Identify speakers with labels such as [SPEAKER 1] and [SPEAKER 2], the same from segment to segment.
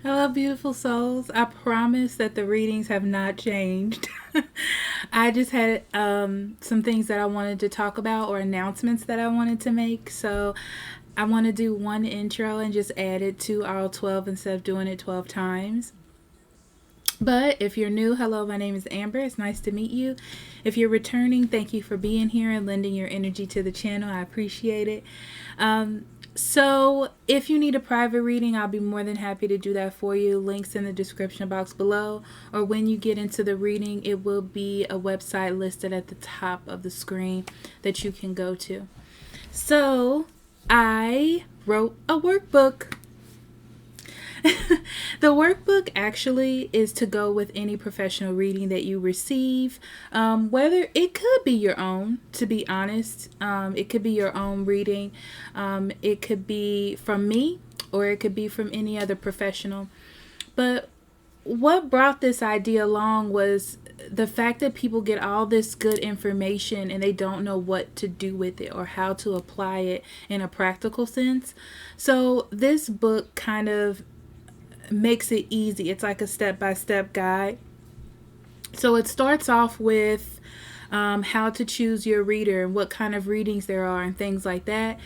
[SPEAKER 1] Hello, beautiful souls. I promise that the readings have not changed. I just had some things that I wanted to talk about or announcements that I wanted to make. So I want to do one intro and just add it to all 12 instead of doing it 12 times. But if you're new, hello, my name is Amber. It's nice to meet you. If you're returning, thank you for being here and lending your energy to the channel. I appreciate it. So if you need a private reading, I'll be more than happy to do that for you. Links in the description box below, or when you get into the reading, it will be a website listed at the top of the screen that you can go to. So I wrote a workbook. The workbook actually is to go with any professional reading that you receive, whether it could be your own, to be honest. It could be your own reading. It could be from me, or it could be from any other professional. But what brought this idea along was the fact that people get all this good information and they don't know what to do with it or how to apply it in a practical sense. So this book kind of makes it easy. It's like a step-by-step guide. So it starts off with how to choose your reader and what kind of readings there are and things like that.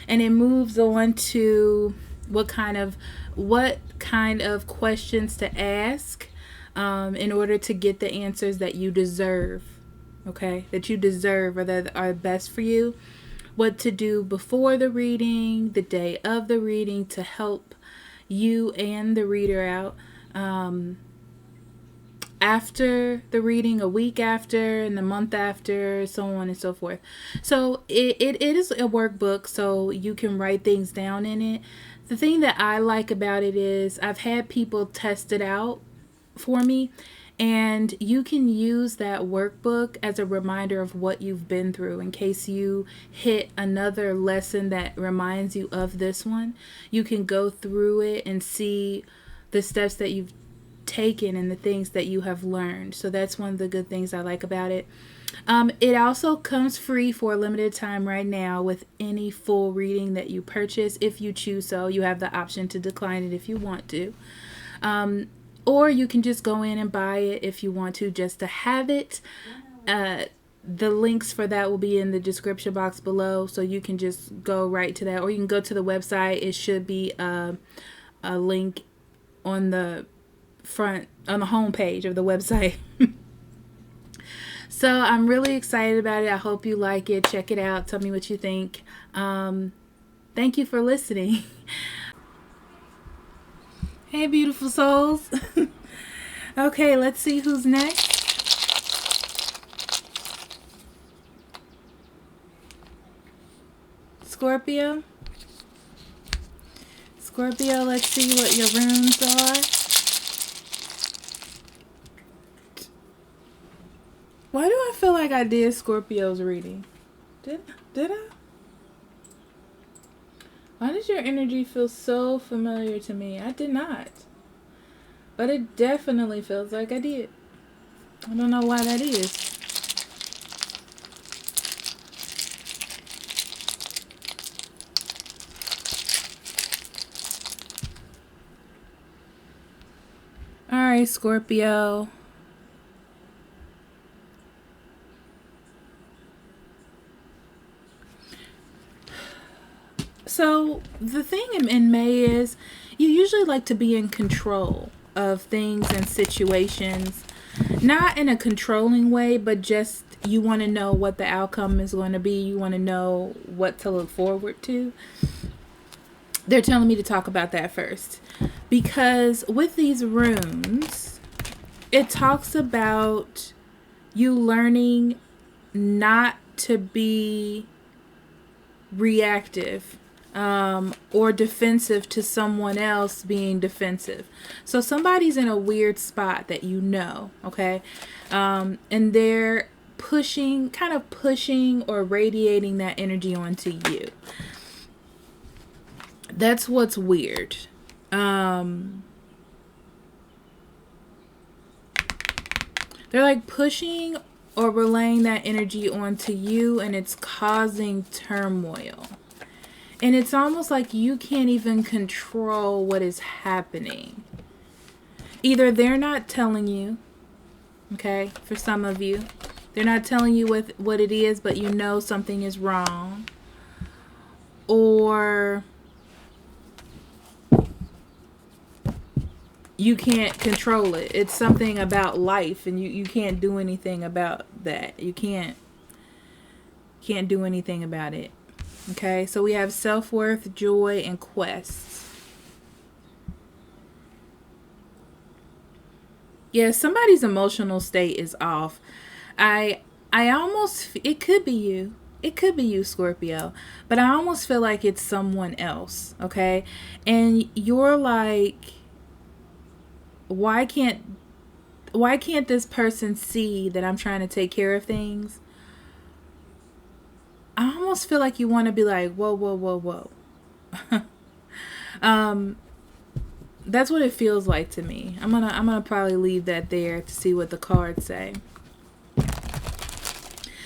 [SPEAKER 1] And it moves on to what kind of questions to ask in order to get the answers that you deserve. Okay, that you deserve, or that are best for you. What to do before the reading, the day of the reading, to help you and the reader out, after the reading, a week after, and the month after, so on and so forth. So it is a workbook, so you can write things down in it. The thing that I like about it is I've had people test it out for me, and you can use that workbook as a reminder of what you've been through in case you hit another lesson that reminds you of this one. You can go through it and see the steps that you've taken and the things that you have learned. So that's one of the good things I like about it. It also comes free for a limited time right now with any full reading that you purchase. If you choose so, you have the option to decline it if you want to. Or you can just go in and buy it if you want to, just to have it. The links for that will be in the description box below, so you can just go right to that. Or you can go to the website. It should be a link on the front, on the home page of the website. So I'm really excited about it. I hope you like it. Check it out. Tell me what you think. Thank you for listening. Hey, beautiful souls. Okay, let's see who's next. Scorpio. Scorpio, let's see what your runes are. Why do I feel like I did Scorpio's reading? Did I? Why does your energy feel so familiar to me? I did not. But it definitely feels like I did. I don't know why that is. Alright, Scorpio. So the thing in May is you usually like to be in control of things and situations, not in a controlling way, but just you want to know what the outcome is going to be. You want to know what to look forward to. They're telling me to talk about that first, because with these runes, it talks about you learning not to be reactive or defensive to someone else being defensive. So somebody's in a weird spot that you know, okay? And they're kind of pushing or radiating that energy onto you. That's what's weird. They're like pushing or relaying that energy onto you, and it's causing turmoil. And it's almost like you can't even control what is happening. Either they're not telling you, okay, for some of you, they're not telling you what it is, but you know something is wrong. Or you can't control it. It's something about life, and you can't do anything about that. You can't do anything about it. Okay, so we have self-worth, joy, and quests. Yeah, somebody's emotional state is off. I almost, it could be you. It could be you, Scorpio. But I almost feel like it's someone else, okay? And you're like, why can't this person see that I'm trying to take care of things? I almost feel like you want to be like, whoa, whoa, whoa, whoa. That's what it feels like to me. I'm gonna probably leave that there to see what the cards say.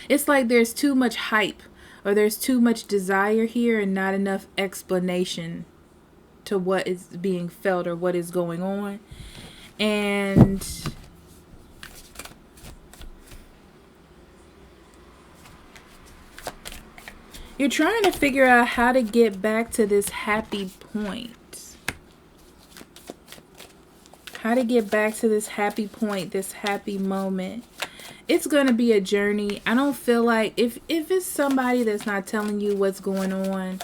[SPEAKER 1] It's like there's too much hype, or there's too much desire here and not enough explanation to what is being felt or what is going on. And you're trying to figure out how to get back to this happy point. How to get back to this happy point, this happy moment. It's going to be a journey. I don't feel like, if it's somebody that's not telling you what's going on,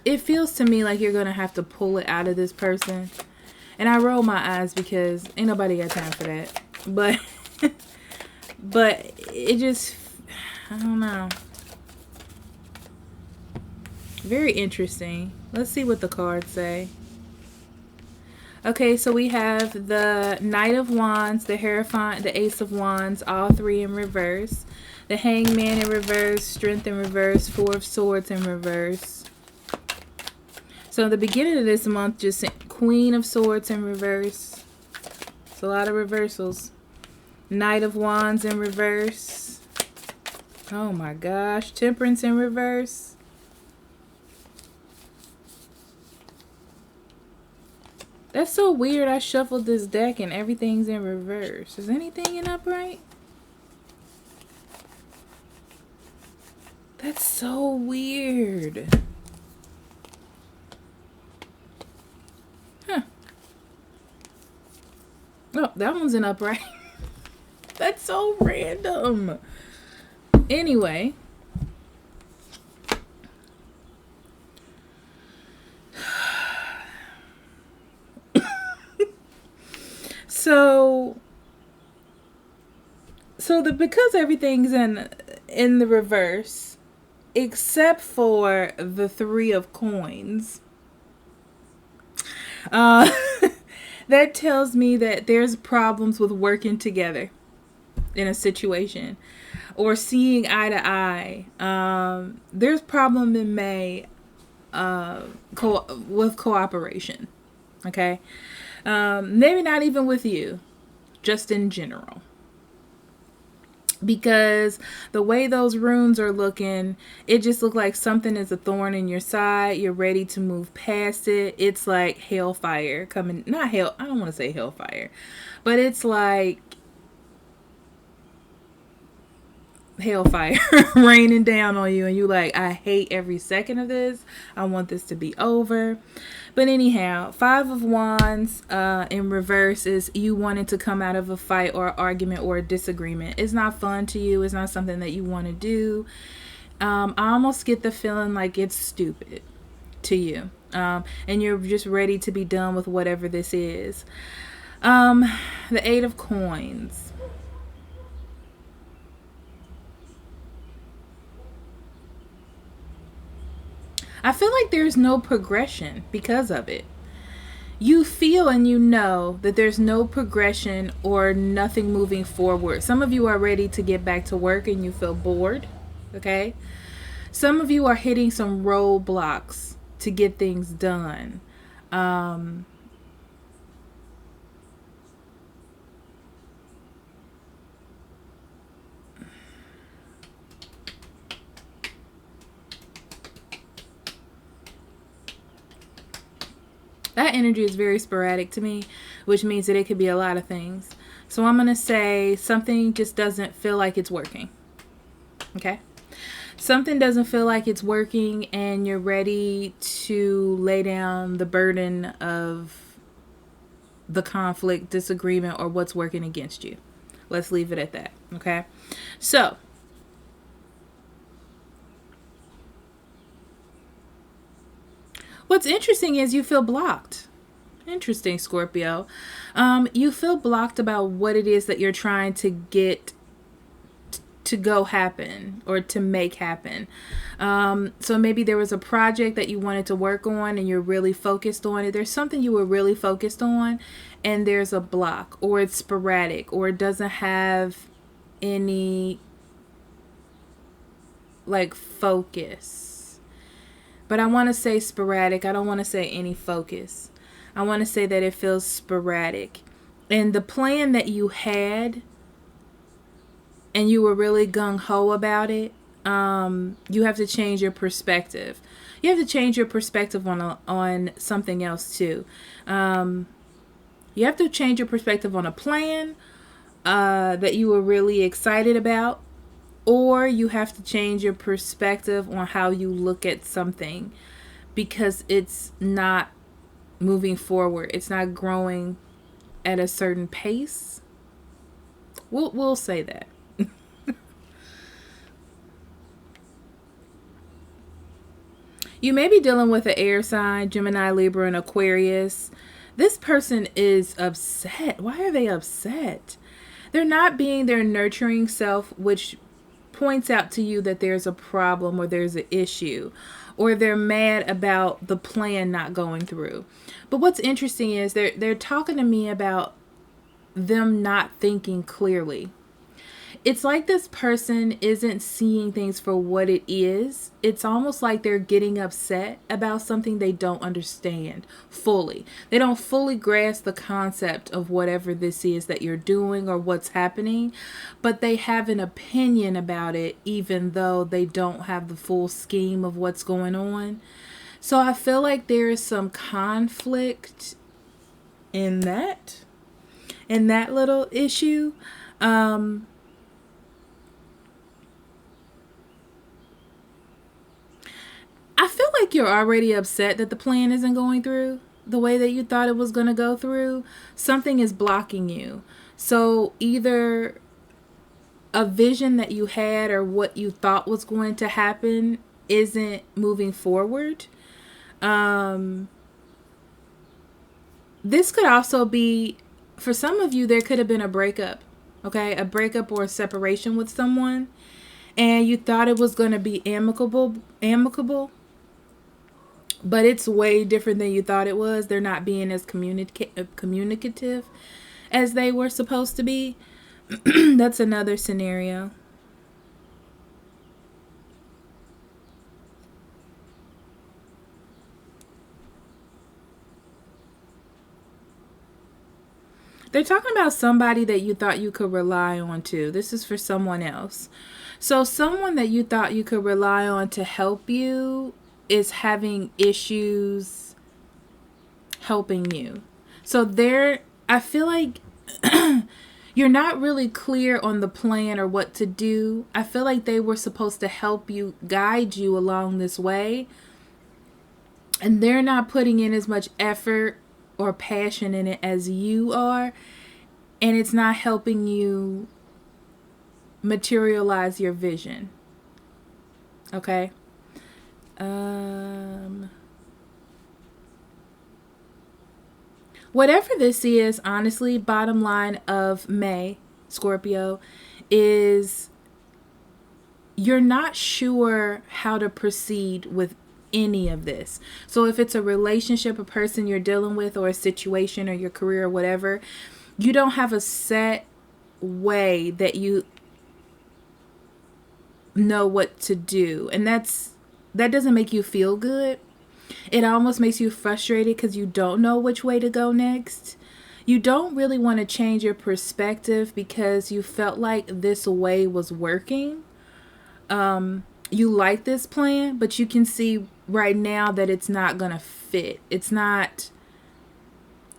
[SPEAKER 1] it feels to me like you're going to have to pull it out of this person. And I roll my eyes because ain't nobody got time for that. But, but it just, I don't know. Very interesting. Let's see what the cards say. Okay, so we have the Knight of Wands, the Hierophant, the Ace of Wands, all three in reverse. The Hangman in reverse, Strength in reverse, Four of Swords in reverse. So the beginning of this month, just Queen of Swords in reverse. It's a lot of reversals. Knight of Wands in reverse. Oh my gosh. Temperance in reverse. That's so weird. I shuffled this deck and everything's in reverse. Is anything in upright? That's so weird. Huh. Oh, that one's in upright. That's so random. Anyway. Because everything's in the reverse, except for the Three of Coins, that tells me that there's problems with working together in a situation or seeing eye to eye. There's problem in May with cooperation. Okay, maybe not even with you, just in general. Because the way those runes are looking, it just looks like something is a thorn in your side. You're ready to move past it. It's like hellfire coming. Not hell. I don't want to say hellfire. But it's like hellfire raining down on you. And you're like, I hate every second of this. I want this to be over. But anyhow, Five of Wands in reverse is you wanting to come out of a fight or an argument or a disagreement. It's not fun to you. It's not something that you want to do. I almost get the feeling like it's stupid to you. And you're just ready to be done with whatever this is. The Eight of Coins. I feel like there's no progression because of it. You feel and you know that there's no progression or nothing moving forward. Some of you are ready to get back to work and you feel bored. Okay. Some of you are hitting some roadblocks to get things done. That energy is very sporadic to me, which means that it could be a lot of things. So I'm going to say something just doesn't feel like it's working. Okay? Something doesn't feel like it's working and you're ready to lay down the burden of the conflict, disagreement, or what's working against you. Let's leave it at that. Okay? So, what's interesting is you feel blocked. Interesting, Scorpio. You feel blocked about what it is that you're trying to get to go happen or to make happen. So maybe there was a project that you wanted to work on and you're really focused on it. There's something you were really focused on and there's a block, or it's sporadic, or it doesn't have any like focus. But I want to say sporadic. I don't want to say any focus. I want to say that it feels sporadic. And the plan that you had and you were really gung-ho about it, you have to change your perspective. You have to change your perspective on something else too. You have to change your perspective on a plan that you were really excited about, or you have to change your perspective on how you look at something because it's not moving forward. It's not growing at a certain pace. We'll say that. You may be dealing with an air sign, Gemini, Libra, and Aquarius. This person is upset. Why are they upset? They're not being their nurturing self, which points out to you that there's a problem or there's an issue, or they're mad about the plan not going through. But what's interesting is they're talking to me about them not thinking clearly. It's like this person isn't seeing things for what it is. It's almost like they're getting upset about something they don't understand fully. They don't fully grasp the concept of whatever this is that you're doing or what's happening, but they have an opinion about it even though they don't have the full scheme of what's going on. So I feel like there is some conflict in that little issue. I feel like you're already upset that the plan isn't going through the way that you thought it was going to go through. Something is blocking you. So either a vision that you had or what you thought was going to happen isn't moving forward. This could also be, for some of you, there could have been a breakup. Okay, a breakup or a separation with someone, and you thought it was going to be amicable, but it's way different than you thought it was. They're not being as communicative as they were supposed to be. That's another scenario. They're talking about somebody that you thought you could rely on too. This is for someone else. So someone that you thought you could rely on to help you is having issues helping you. So I feel like you're not really clear on the plan or what to do. I feel like they were supposed to help you, guide you along this way, and they're not putting in as much effort or passion in it as you are, and it's not helping you materialize your vision. Okay? Whatever this is, honestly, bottom line of May, Scorpio, is you're not sure how to proceed with any of this. So if it's a relationship, a person you're dealing with, or a situation, or your career, or whatever, you don't have a set way that you know what to do. And that doesn't make you feel good. It almost makes you frustrated because you don't know which way to go next. You don't really want to change your perspective because you felt like this way was working. You like this plan, but you can see right now that it's not going to fit. It's not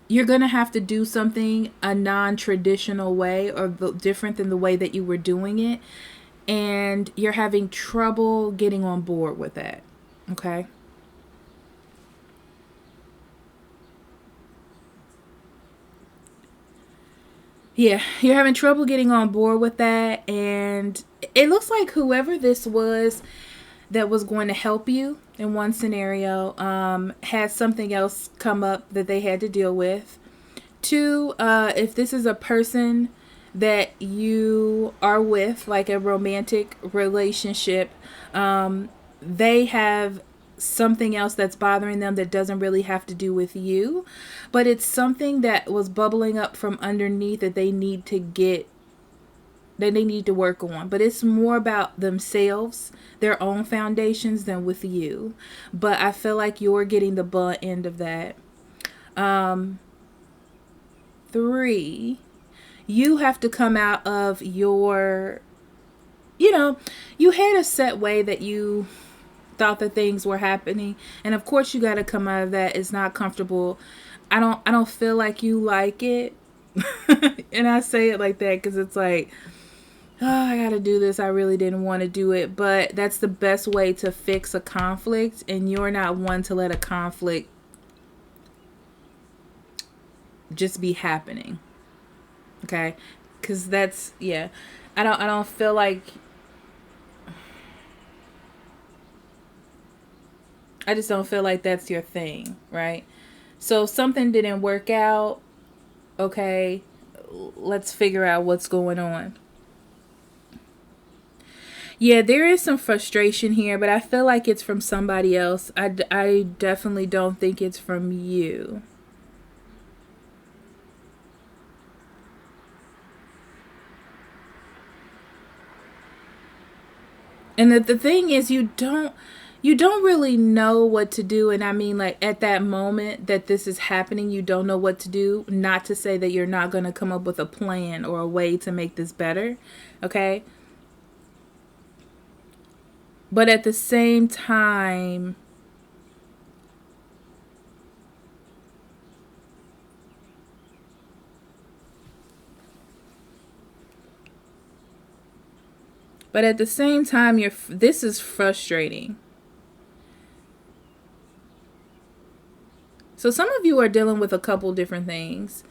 [SPEAKER 1] you're going to have to do something a non-traditional way or different than the way that you were doing it. And you're having trouble getting on board with that. Okay. Yeah, you're having trouble getting on board with that. And it looks like whoever this was that was going to help you in one scenario had something else come up that they had to deal with. Two, if this is a person that you are with, like a romantic relationship, they have something else that's bothering them that doesn't really have to do with you, but it's something that was bubbling up from underneath that they need to get, that they need to work on. But it's more about themselves, their own foundations, than with you. But I feel like you're getting the butt end of that. Three, you have to come out of your, you had a set way that you thought that things were happening, and of course you got to come out of that. It's not comfortable. I don't feel like you like it. And I say it like that because it's like, oh, I gotta do this. I really didn't want to do it, but that's the best way to fix a conflict, and you're not one to let a conflict just be happening. Okay, because that's, yeah, I don't feel like, I just don't feel like that's your thing, right? So something didn't work out. Okay, let's figure out what's going on. Yeah, there is some frustration here, but I feel like it's from somebody else. I definitely don't think it's from you. And the thing is, you don't really know what to do. And I mean, like, at that moment that this is happening, you don't know what to do. Not to say that you're not going to come up with a plan or a way to make this better. Okay. But at the same time, you're, this is frustrating. So some of you are dealing with a couple different things.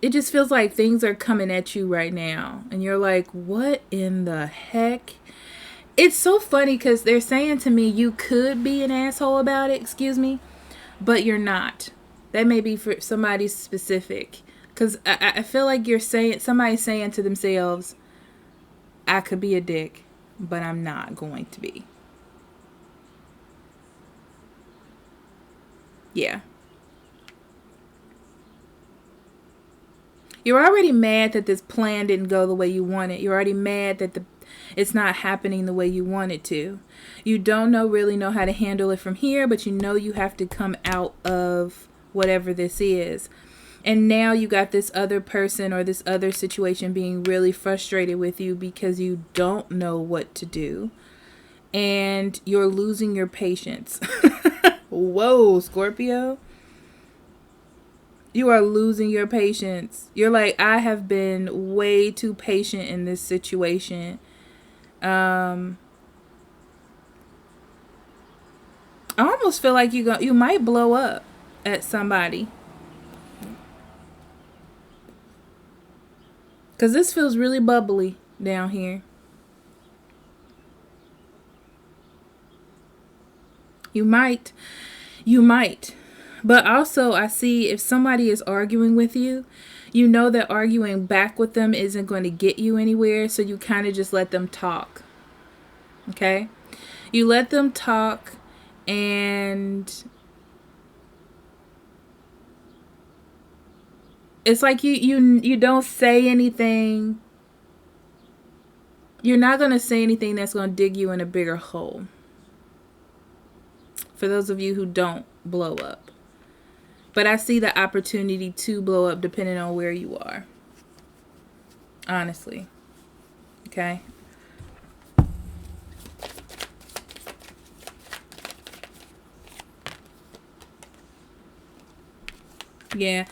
[SPEAKER 1] It just feels like things are coming at you right now. And you're like, what in the heck? It's so funny because they're saying to me, you could be an asshole about it, excuse me, but you're not. That may be for somebody specific. Because I feel like you're saying, somebody's saying to themselves, I could be a dick, but I'm not going to be. Yeah. You're already mad that this plan didn't go the way you wanted. You're already mad that it's not happening the way you want it to. You don't really know how to handle it from here, but you know you have to come out of whatever this is. And now you got this other person or this other situation being really frustrated with you because you don't know what to do. And you're losing your patience. Whoa, Scorpio. You are losing your patience. You're like, I have been way too patient in this situation. I almost feel like you might blow up at somebody. Because this feels really bubbly down here. You might. But also, I see if somebody is arguing with you, you know that arguing back with them isn't going to get you anywhere. So you kind of just let them talk. Okay? You let them talk, and it's like you don't say anything. You're not going to say anything that's going to dig you in a bigger hole. For those of you who don't blow up. But I see the opportunity to blow up depending on where you are. Honestly. Okay? Yeah.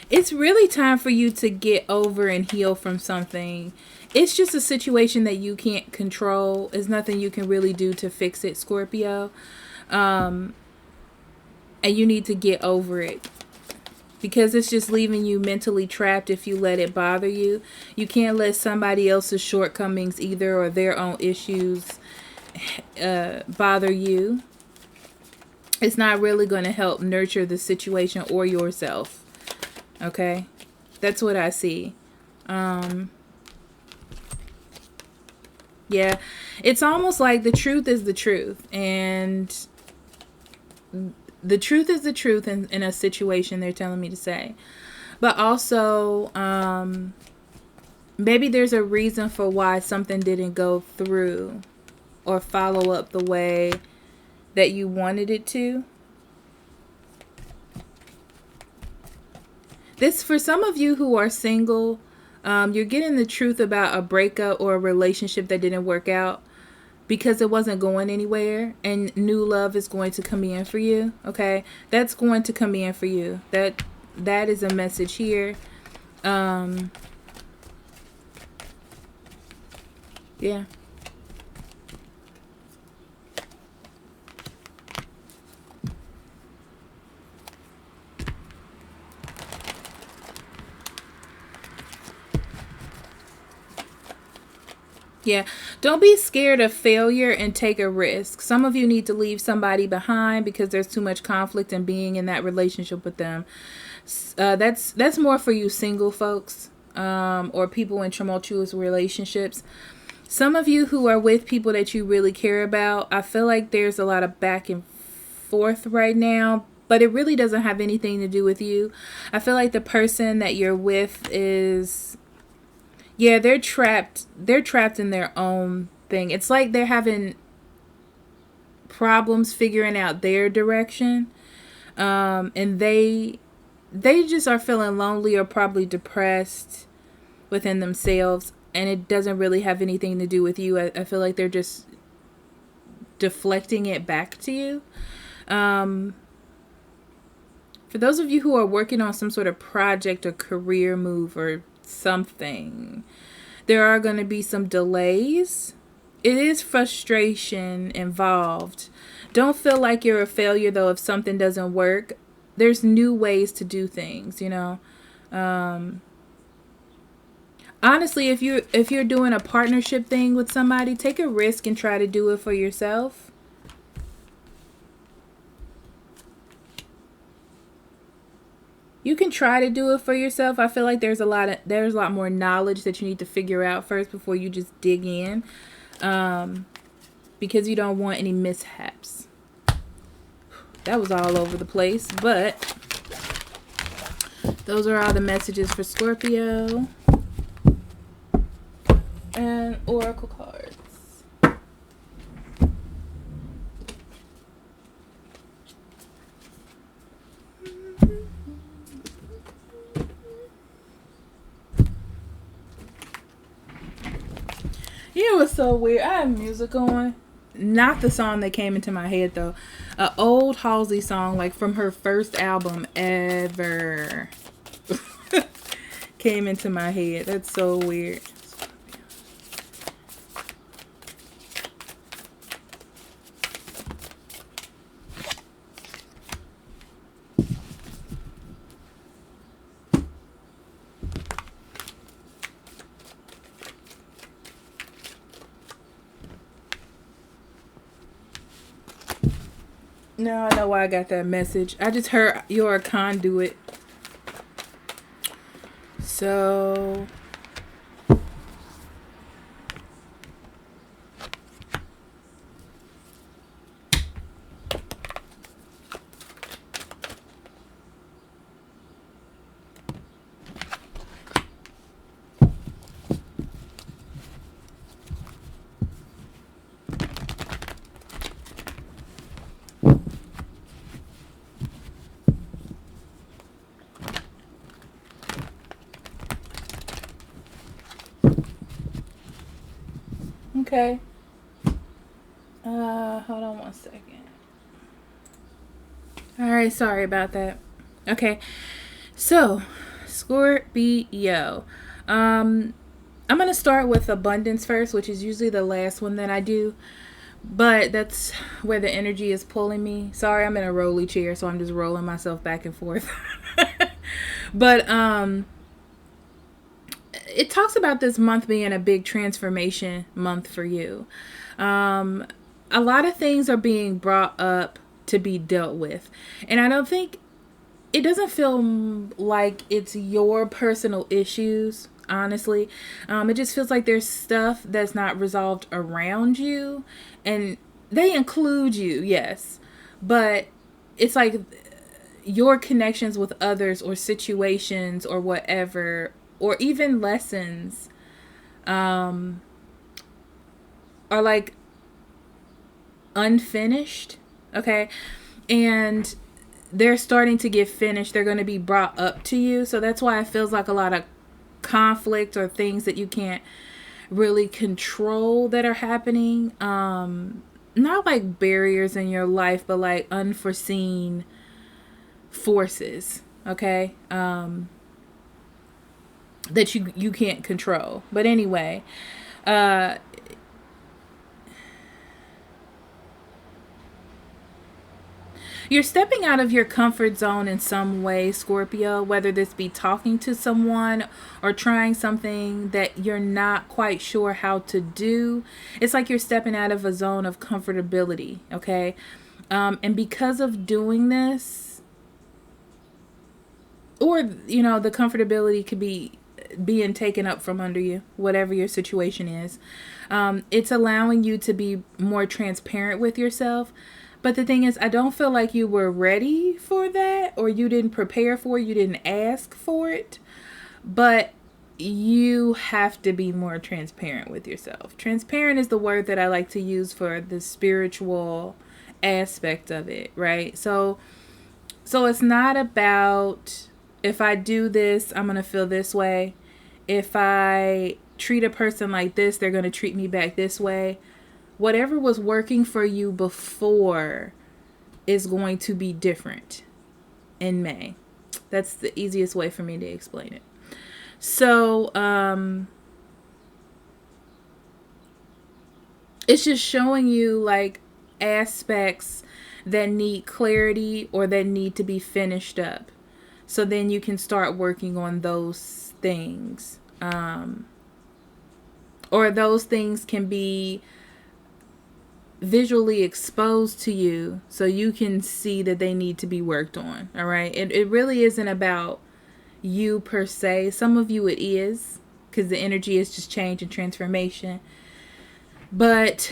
[SPEAKER 1] It's really time for you to get over and heal from something. It's just a situation that you can't control. There's nothing you can really do to fix it, Scorpio. And you need to get over it, because it's just leaving you mentally trapped if you let it bother you. You can't let somebody else's shortcomings either, or their own issues bother you. It's not really going to help nurture the situation or yourself. Okay? That's what I see. Yeah. It's almost like the truth is the truth. And the truth is the truth in a situation, they're telling me to say. But also, maybe there's a reason for why something didn't go through or follow up the way that you wanted it to. This, for some of you who are single, you're getting the truth about a breakup or a relationship that didn't work out because it wasn't going anywhere, and new love is going to come in for you. Okay, that's going to come in for you. That is a message here. Yeah. Yeah. Don't be scared of failure and take a risk. Some of you need to leave somebody behind because there's too much conflict in being in that relationship with them. That's more for you single folks, or people in tumultuous relationships. Some of you who are with people that you really care about, I feel like there's a lot of back and forth right now, but it really doesn't have anything to do with you. I feel like the person that you're with is, yeah, they're trapped in their own thing. It's like they're having problems figuring out their direction. And they just are feeling lonely or probably depressed within themselves, and it doesn't really have anything to do with you. I feel like they're just deflecting it back to you. For those of you who are working on some sort of project or career move or something, there are going to be some delays. It is frustration involved. Don't feel like you're a failure though if something doesn't work. There's new ways to do things, you know. Honestly, if you're doing a partnership thing with somebody, take a risk and try to do it for yourself. You can try to do it for yourself. I feel like there's a lot more knowledge that you need to figure out first before you just dig in, because you don't want any mishaps. That was all over the place, but those are all the messages for Scorpio and oracle cards. You know what's so weird? I have music on. Not the song that came into my head though. An old Halsey song, like from her first album ever, came into my head. That's so weird. Now I know why I got that message. I just heard you're a conduit. So okay. Hold on one second. All right, sorry about that. Okay. So, Scorpio. I'm going to start with abundance first, which is usually the last one that I do. But that's where the energy is pulling me. Sorry, I'm in a rolly chair, so I'm just rolling myself back and forth. But it talks about this month being a big transformation month for you. A lot of things are being brought up to be dealt with. And I don't think, it doesn't feel like it's your personal issues, honestly. It just feels like there's stuff that's not resolved around you. And they include you, yes. But it's like your connections with others or situations or whatever, or even lessons, are like unfinished, okay? And they're starting to get finished. They're going to be brought up to you. So that's why it feels like a lot of conflict or things that you can't really control that are happening. Not like barriers in your life, but like unforeseen forces, okay? That you can't control. But anyway, you're stepping out of your comfort zone in some way, Scorpio, whether this be talking to someone or trying something that you're not quite sure how to do. It's like you're stepping out of a zone of comfortability, okay? And because of doing this, or, you know, the comfortability could be being taken up from under you, whatever your situation is. It's allowing you to be more transparent with yourself. But the thing is, I don't feel like you were ready for that, or you didn't prepare for it, you didn't ask for it. But you have to be more transparent with yourself. Transparent is the word that I like to use for the spiritual aspect of it, right? So it's not about, if I do this, I'm going to feel this way. If I treat a person like this, they're going to treat me back this way. Whatever was working for you before is going to be different in May. That's the easiest way for me to explain it. So, it's just showing you like aspects that need clarity or that need to be finished up. So then you can start working on those things. Or those things can be visually exposed to you so you can see that they need to be worked on. All right. It really isn't about you per se. Some of you it is, because the energy is just change and transformation. But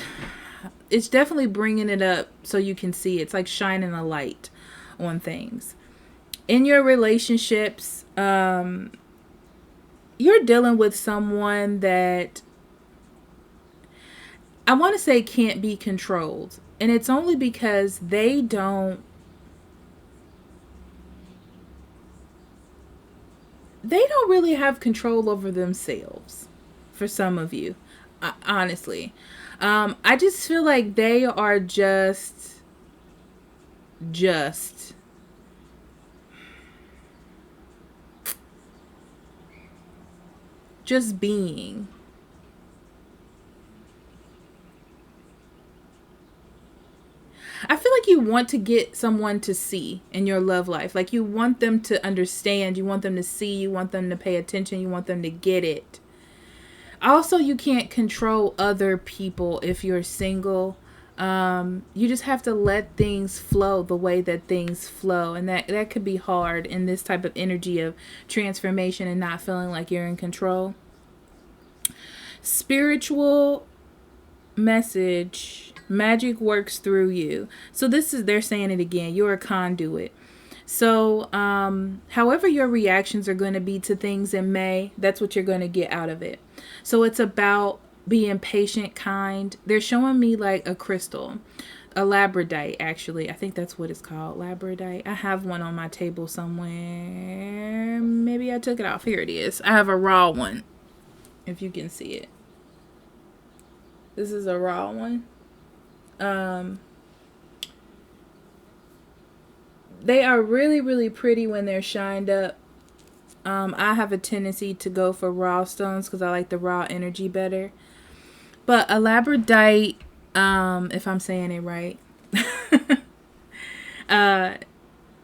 [SPEAKER 1] it's definitely bringing it up so you can see. It's like shining a light on things. In your relationships, you're dealing with someone that I want to say can't be controlled. And it's only because they don't really have control over themselves, for some of you, honestly. I just feel like they are just being. I feel like you want to get someone to see in your love life. Like you want them to understand. You want them to see. You want them to pay attention. You want them to get it. Also, you can't control other people if you're single. You just have to let things flow the way that things flow. And that could be hard in this type of energy of transformation and not feeling like you're in control. Spiritual message. Magic works through you. So they're saying it again. You're a conduit. So, however your reactions are going to be to things in May, that's what you're going to get out of it. So it's about being patient, kind. They're showing me like a crystal, a labradorite, actually. I think that's what it's called, labradorite. I have one on my table somewhere. Maybe I took it off. Here it is. I have a raw one, if you can see it. This is a raw one. They are really, really pretty when they're shined up. I have a tendency to go for raw stones because I like the raw energy better. But a labradorite, if I'm saying it right,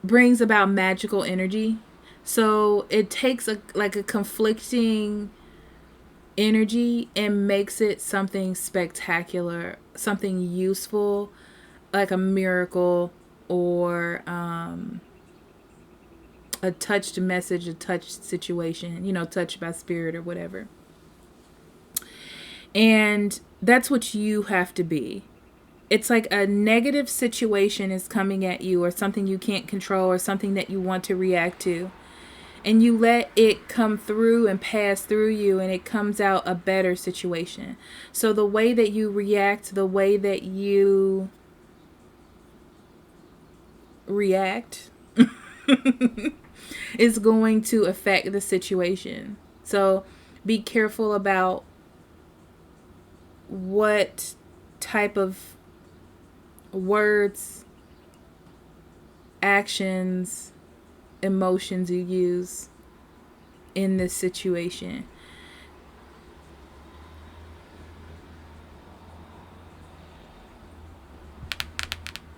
[SPEAKER 1] brings about magical energy. So it takes a conflicting energy and makes it something spectacular, something useful, like a miracle, or a touched message, a touched situation, touched by spirit or whatever. And that's what you have to be. It's like a negative situation is coming at you, or something you can't control, or something that you want to react to. And you let it come through and pass through you, and it comes out a better situation. So the way that you react, the way that you react is going to affect the situation. So be careful about what type of words, actions, emotions you use in this situation.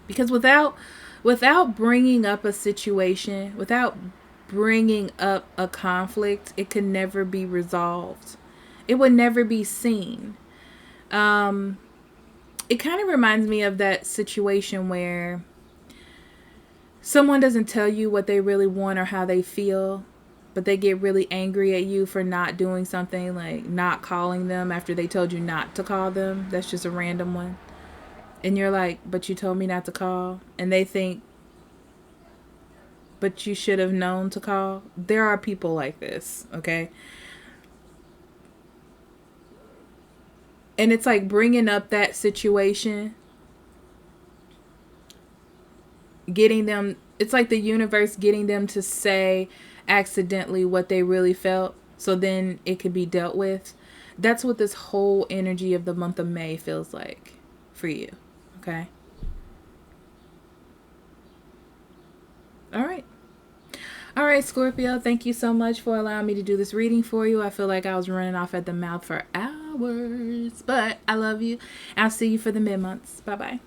[SPEAKER 1] Because without bringing up a situation, without bringing up a conflict, it could never be resolved. It would never be seen. It kind of reminds me of that situation where someone doesn't tell you what they really want or how they feel, but they get really angry at you for not doing something, like not calling them after they told you not to call them. That's just a random one. And you're like, but you told me not to call. And they think, but you should have known to call. There are people like this, okay? And it's like bringing up that situation, getting them, it's like the universe getting them to say accidentally what they really felt, so then it could be dealt with. That's what this whole energy of the month of May feels like for you, okay? All right. All right, Scorpio, thank you so much for allowing me to do this reading for you. I feel like I was running off at the mouth for hours, but I love you. I'll see you for the mid-months. Bye-bye.